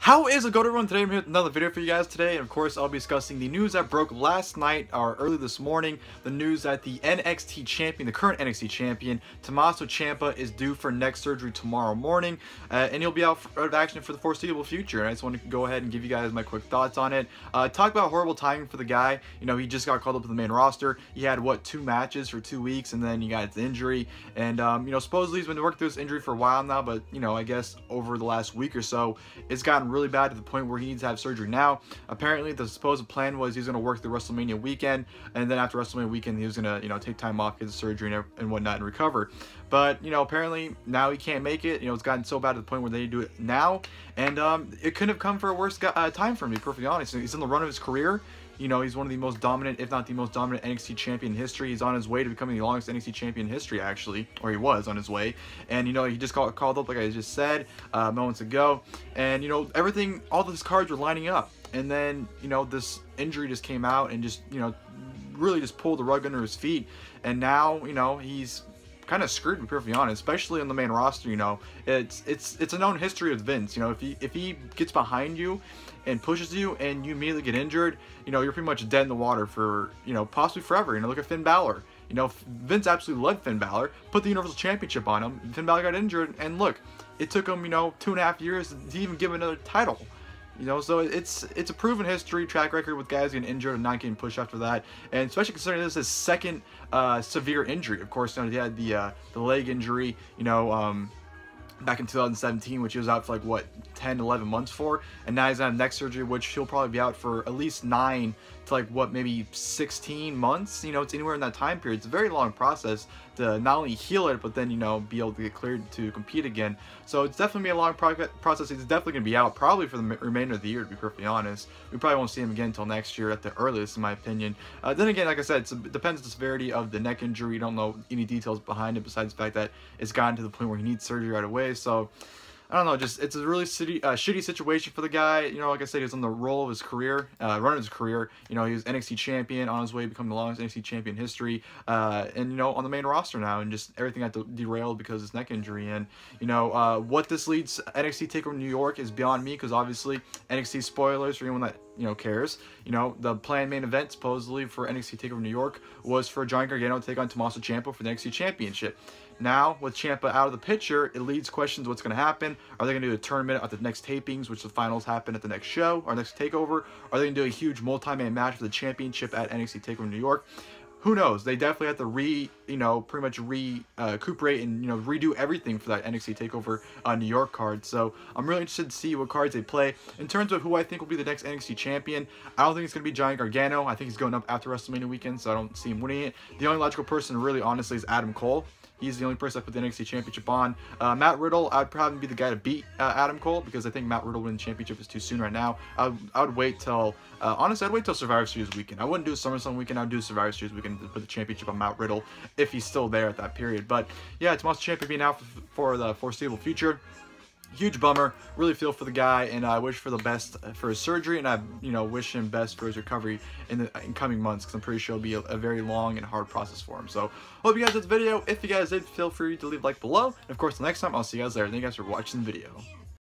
How is it going, everyone? Today I'm here with another video for you guys today, and of course I'll be discussing the news that broke last night or early this morning. The news that the NXT Champion, the current NXT Champion, Tommaso Ciampa, is due for neck surgery tomorrow morning, and he'll be out of action for the foreseeable future. And I just want to go ahead and give you guys my quick thoughts on it. Talk about horrible timing for the guy. You know, he just got called up to the main roster. He had, what, 2 matches for 2 weeks, and then he got the injury. And, you know, supposedly he's been working through this injury for a while now, but, you know, I guess over the last week or so, it's gotten really bad to the point where he needs to have surgery now. Apparently, the supposed plan was he's going to work the WrestleMania weekend, and then after WrestleMania weekend, he was going to, you know, take time off, get the surgery and whatnot, and recover. But, you know, apparently now he can't make it. You know, it's gotten so bad to the point where they do it now, and it couldn't have come for a worse time for him, to be perfectly honest. He's in the run of his career. You know, he's one of the most dominant, if not the most dominant NXT champion in history. He's on his way to becoming the longest NXT champion in history, actually. Or he was on his way. And, you know, he just got called up, like I just said, moments ago. And, you know, everything, all of his cards were lining up. And then, you know, this injury just came out and just, you know, really just pulled the rug under his feet. And now, you know, he's kind of screwed, to be perfectly honest, especially on the main roster. You know, it's a known history with Vince. You know, if he gets behind you and pushes you and you immediately get injured, you know, you're pretty much dead in the water for, you know, possibly forever. You know, look at Finn Balor. You know, Vince absolutely loved Finn Balor, put the Universal Championship on him, Finn Balor got injured, and look, it took him, you know, 2.5 years to even give him another title. You know, so it's a proven history, track record with guys getting injured and not getting pushed after that, and especially considering this is his second severe injury. Of course, you know, he had the leg injury, you know, back in 2017, which he was out for like, what, 10, 11 months for, and now he's on neck surgery, which he'll probably be out for at least 9 to like, what, maybe 16 months. You know, it's anywhere in that time period. It's a very long process to not only heal it, but then, you know, be able to get cleared to compete again. So it's definitely a long process. He's definitely going to be out probably for the remainder of the year, to be perfectly honest. We probably won't see him again until next year at the earliest, in my opinion. Then again, like I said, it depends on the severity of the neck injury. You don't know any details behind it besides the fact that it's gotten to the point where he needs surgery right away. So I don't know, just it's a really shitty situation for the guy. You know, like I said, he was on the roll of his career, run of his career. You know, he was NXT champion, on his way to becoming the longest NXT champion in history, and, you know, on the main roster now, and just everything got derailed because of his neck injury. And, you know, what this leads NXT TakeOver New York is beyond me, because obviously NXT spoilers for anyone that, you know, cares. You know, the planned main event supposedly for NXT TakeOver New York was for Johnny Gargano to take on Tommaso Ciampa for the NXT Championship. Now, with Ciampa out of the picture, it leads questions what's going to happen. Are they going to do a tournament at the next tapings, which the finals happen at the next show, or next takeover? Are they going to do a huge multi-man match for the championship at NXT TakeOver New York? Who knows? They definitely have to pretty much recuperate and, you know, redo everything for that NXT TakeOver New York card. So I'm really interested to see what cards they play. In terms of who I think will be the next NXT champion, I don't think it's going to be Johnny Gargano. I think he's going up after WrestleMania weekend, so I don't see him winning it. The only logical person, really, honestly, is Adam Cole. He's the only person I put the NXT Championship on. Matt Riddle, I'd probably be the guy to beat Adam Cole, because I think Matt Riddle winning the championship is too soon right now. I would wait till, honestly, I'd wait till Survivor Series weekend. I wouldn't do SummerSlam weekend. I'd do Survivor Series weekend to put the championship on Matt Riddle if he's still there at that period. But yeah, Tommaso Ciampa being out for the foreseeable future. Huge bummer. Really feel for the guy, and I wish for the best for his surgery, and I, you know, wish him best for his recovery in coming months, because I'm pretty sure it'll be a very long and hard process for him. So hope you guys did the video. If you guys did, feel free to leave a like below, and of course, the next time I'll see you guys there. Thank you guys for watching the video.